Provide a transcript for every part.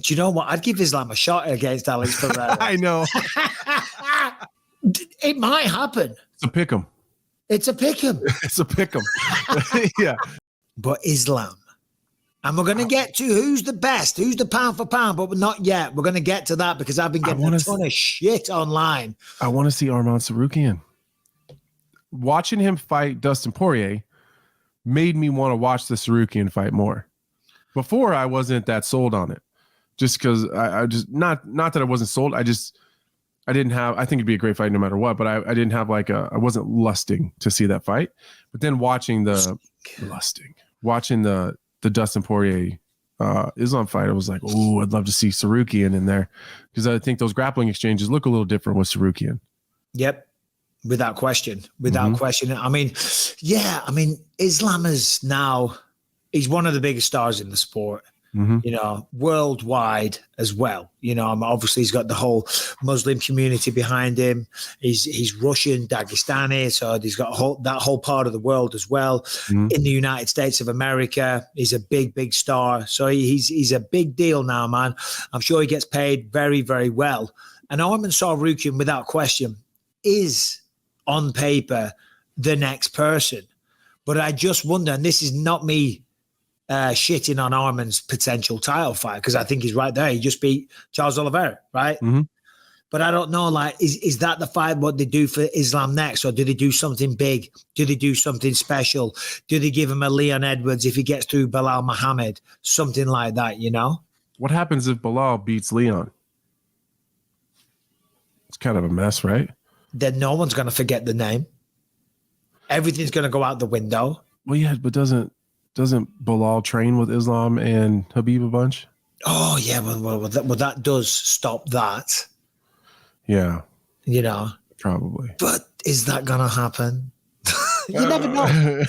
Do you know what? I'd give Islam a shot against Alex Pereira. I know. It might happen. It's a pick'em. It's a pick'em. It's a pick'em. Yeah. But Islam. And we're going to get to who's the best, who's the pound for pound, but not yet. We're going to get to that because I've been getting a ton of shit online. I want to see Arman Tsarukyan. Watching him fight Dustin Poirier made me want to watch the Tsarukyan fight more. Before, I wasn't that sold on it. Just because I just, not that I wasn't sold. I didn't have, I think it'd be a great fight no matter what, but I didn't have I wasn't lusting to see that fight. But then watching the Dustin Poirier Islam fight, I was like, oh, I'd love to see Tsarukyan in there because I think those grappling exchanges look a little different with Tsarukyan. Yep. Without question. I mean, Islam is now, he's one of the biggest stars in the sport. Worldwide as well. Obviously he's got the whole Muslim community behind him. He's Russian, Dagestani, so he's got that whole part of the world as well. In the United States of America, he's a big star. So he's a big deal now, man. I'm sure he gets paid very, very well. And Arman Tsarukyan, without question, is on paper the next person. But I just wonder, and this is not me shitting on Arman's potential title fight because I think he's right there. He just beat Charles Oliveira, right? But I don't know, is that the fight what they do for Islam next, or do they do something big? Do they do something special? Do they give him a Leon Edwards if he gets through Bilal Muhammad? Something like that, What happens if Bilal beats Leon? It's kind of a mess, right? Then no one's going to forget the name. Everything's going to go out the window. Well, yeah, but doesn't Bilal train with Islam and Habib a bunch? Oh, yeah. Well, that does stop that. Yeah. Probably. But is that going to happen? You never know.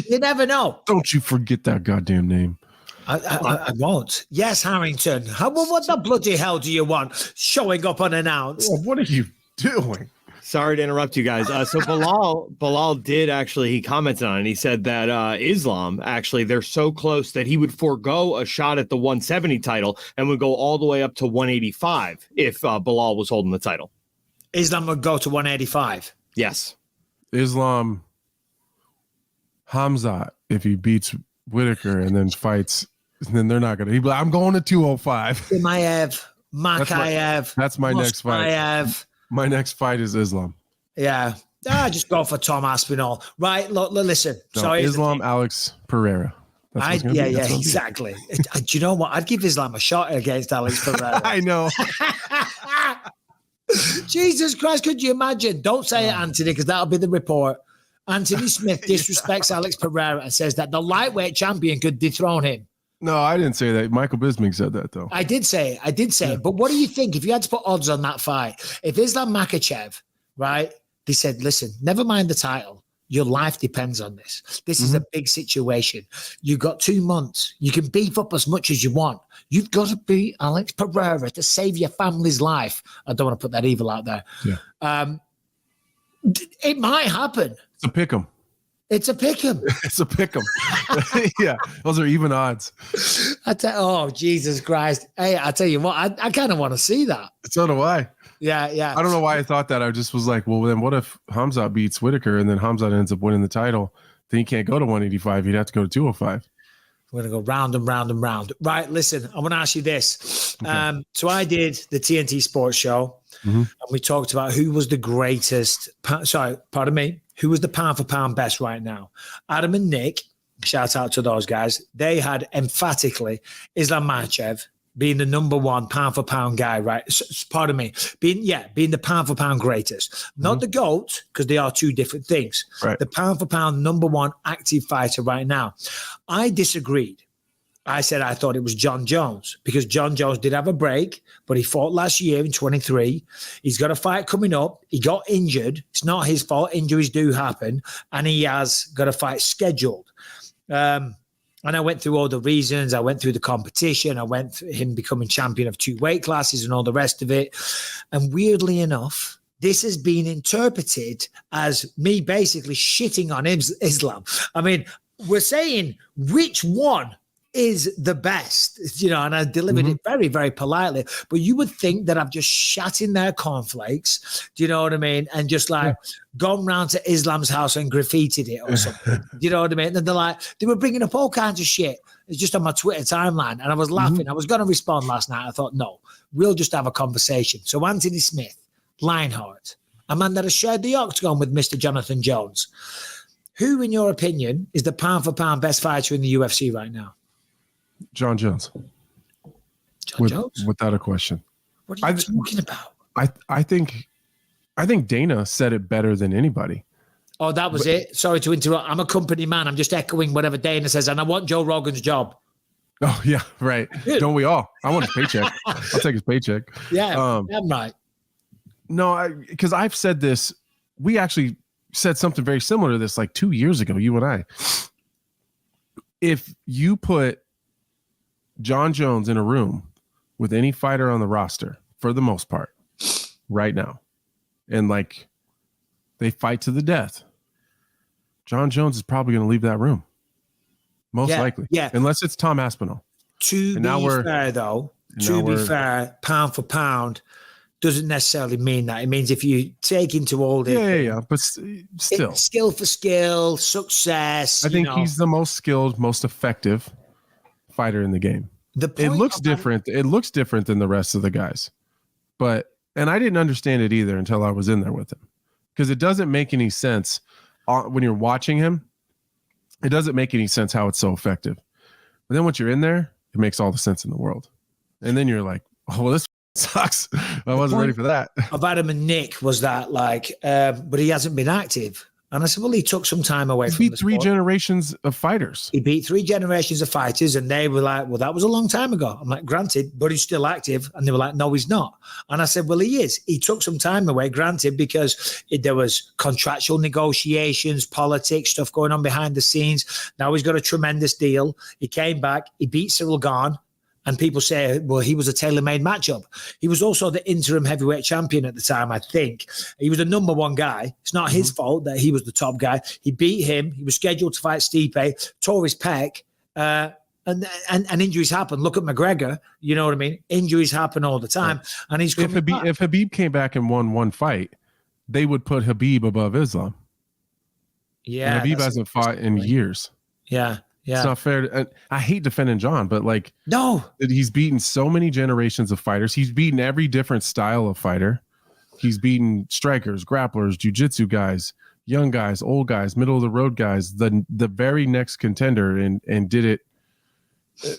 You never know. Don't you forget that goddamn name. I won't. Yes, Harrington. What the bloody hell do you want showing up unannounced? Well, what are you doing? Sorry to interrupt you guys. So Bilal did actually, he commented on it. He said that Islam, actually, they're so close that he would forego a shot at the 170 title and would go all the way up to 185 if Bilal was holding the title. Islam would go to 185? Yes. Islam, Hamzat, if he beats Whitaker and then fights, then they're not going to. He'd be like, I'm going to 205. Makayev. That's my next fight. My next fight is Islam. Yeah. Just go for Tom Aspinall. Right. Look, listen. No, sorry. Islam, Alex Pereira. Yeah, exactly. Do you know what? I'd give Islam a shot against Alex Pereira. I know. Jesus Christ, could you imagine? Don't say it, Anthony, because that'll be the report. Anthony Smith disrespects Alex Pereira and says that the lightweight champion could dethrone him. No, I didn't say that. Michael Bisping said that, though. I did say it. But what do you think if you had to put odds on that fight? If Islam Makhachev, right, they said, listen, never mind the title. Your life depends on this. This is a big situation. You've got 2 months. You can beef up as much as you want. You've got to beat Alex Pereira to save your family's life. I don't want to put that evil out there. Yeah. It might happen. It's a pick'em. It's a pick'em. It's a pick'em. Yeah, those are even odds. Oh, Jesus Christ. Hey, I tell you what, I kind of want to see that. So do I. Yeah. I don't know why I thought that. I just was like, well, then what if Hamzat beats Whitaker and then Hamzat ends up winning the title? Then he can't go to 185. He'd have to go to 205. We're going to go round and round and round. Right, listen, I want to ask you this. Okay. So I did the TNT Sports Show, and we talked about who was the greatest, who was the pound-for-pound best right now. Adam and Nick, shout out to those guys, they had emphatically Islam Makhachev being the number one pound-for-pound guy, right? Being the pound-for-pound greatest. Not the GOAT, because they are two different things. Right. The pound-for-pound number one active fighter right now. I disagreed. I said I thought it was Jon Jones because Jon Jones did have a break, but he fought last year in 23. He's got a fight coming up. He got injured. It's not his fault. Injuries do happen. And he has got a fight scheduled. And I went through all the reasons. I went through the competition. I went through him becoming champion of 2 weight classes and all the rest of it. And weirdly enough, this has been interpreted as me basically shitting on Islam. I mean, we're saying which one is the best, you know, and I delivered it very, very politely. But you would think that I've just shat in their cornflakes, do you know what I mean? And just like gone round to Islam's house and graffitied it or something, do you know what I mean? And they're like, they were bringing up all kinds of shit. It's just on my Twitter timeline. And I was laughing. I was going to respond last night. I thought, no, we'll just have a conversation. So Anthony Smith, Lionheart, a man that has shared the octagon with Mr. Jonathan Jones. Who, in your opinion, is the pound for pound best fighter in the UFC right now? Jon Jones. Jon Jones? Without a question. What are you talking about? I think Dana said it better than anybody. Oh, that was it. Sorry to interrupt. I'm a company man. I'm just echoing whatever Dana says, and I want Joe Rogan's job. Oh, yeah, right. Don't we all? I want his paycheck. I'll take his paycheck. Yeah, I'm right. No, because I've said this. We actually said something very similar to this like 2 years ago, you and I. If you put Jon Jones in a room with any fighter on the roster, for the most part, right now, and like they fight to the death, Jon Jones is probably going to leave that room. Most likely. Yeah. Unless it's Tom Aspinall. To be fair, pound for pound doesn't necessarily mean that. It means if you take into all the but still skill for skill, success. I think he's the most skilled, most effective fighter in the game. It looks different. It looks different than the rest of the guys. And I didn't understand it either until I was in there with him. Because it doesn't make any sense when you're watching him. It doesn't make any sense how it's so effective. But then once you're in there, it makes all the sense in the world. And then you're like, oh, well, this sucks. I wasn't ready for that. Of Adam and Nick was that but he hasn't been active. And I said, well, he took some time away from the sport. He beat 3 generations of fighters. He beat 3 generations of fighters, and they were like, well, that was a long time ago. I'm like, granted, but he's still active. And they were like, no, he's not. And I said, well, he is. He took some time away, granted, because there was contractual negotiations, politics, stuff going on behind the scenes. Now he's got a tremendous deal. He came back. He beat Cyril Gane. And people say, well, he was a tailor-made matchup. He was also the interim heavyweight champion at the time, I think. He was the number one guy. It's not his fault that he was the top guy. He beat him. He was scheduled to fight Stipe, tore his pec, and injuries happen. Look at McGregor. You know what I mean? Injuries happen all the time. Right. And he's coming back. If Habib came back and won one fight, they would put Habib above Islam. Yeah. And Habib hasn't fought in years. Yeah. Yeah. It's not fair. I hate defending Jon, but no, he's beaten so many generations of fighters. He's beaten every different style of fighter. He's beaten strikers, grapplers, jiu-jitsu guys, young guys, old guys, middle of the road guys, the very next contender, and did it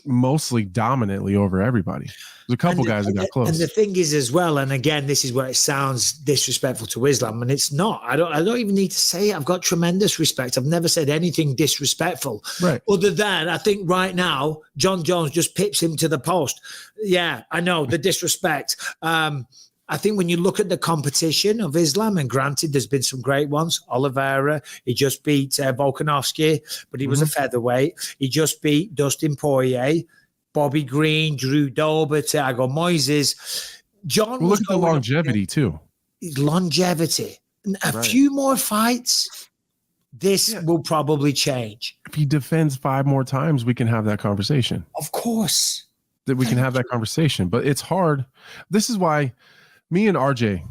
mostly dominantly over everybody. There's a couple guys that got close. And the thing is as well, and again, this is where it sounds disrespectful to Islam, and it's not. I don't even need to say it. I've got tremendous respect. I've never said anything disrespectful. Right. Other than I think right now, Jon Jones just pips him to the post. Yeah, I know the disrespect. I think when you look at the competition of Islam, and granted, there's been some great ones. Oliveira, he just beat Volkanovski, but he was a featherweight. He just beat Dustin Poirier, Bobby Green, Drew Dober, Thiago Moises. Jon look at the longevity too. Longevity. A few more fights, this will probably change. If he defends 5 more times, we can have that conversation. Of course. That we can have that conversation, but it's hard. This is why me and RJ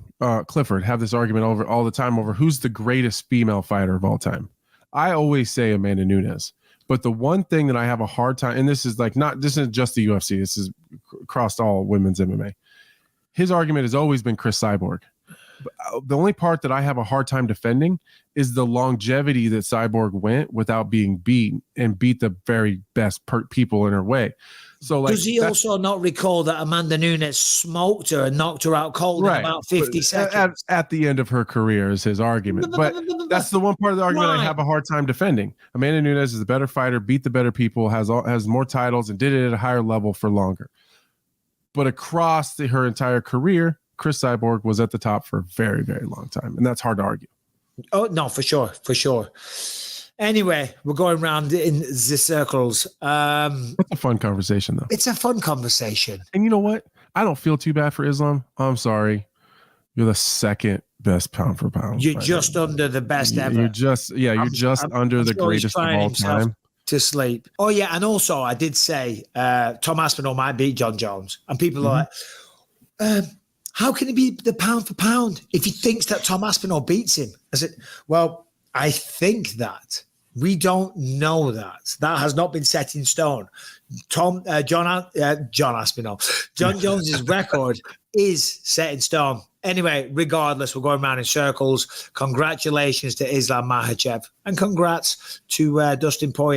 Clifford have this argument over all the time over who's the greatest female fighter of all time. I always say Amanda Nunes, but the one thing that I have a hard time, and this isn't just the UFC, this is across all women's MMA. His argument has always been Chris Cyborg. The only part that I have a hard time defending is the longevity that Cyborg went without being beaten and beat the very best people in her way. So does he also not recall that Amanda Nunes smoked her and knocked her out cold in about 50 seconds? At the end of her career is his argument. But that's the one part of the argument I have a hard time defending. Amanda Nunes is the better fighter, beat the better people, has more titles, and did it at a higher level for longer. But across her entire career, Chris Cyborg was at the top for a very, very long time. And that's hard to argue. Oh, no, for sure. For sure. Anyway, we're going around in the circles. It's a fun conversation, though. It's a fun conversation. And you know what? I don't feel too bad for Islam. I'm sorry. You're the second best pound for pound. You're just under the best ever. You're just under the greatest of all time. to sleep. Oh, yeah. And also, I did say Tom Aspinall might beat Jon Jones. And people are like, how can he be the pound for pound if he thinks that Tom Aspinall beats him? I said, well, I think that. We don't know that. That has not been set in stone. Jon Aspinall. Jon Jones's record is set in stone. Anyway, regardless, we're going around in circles. Congratulations to Islam Makhachev. And congrats to Dustin Poirier.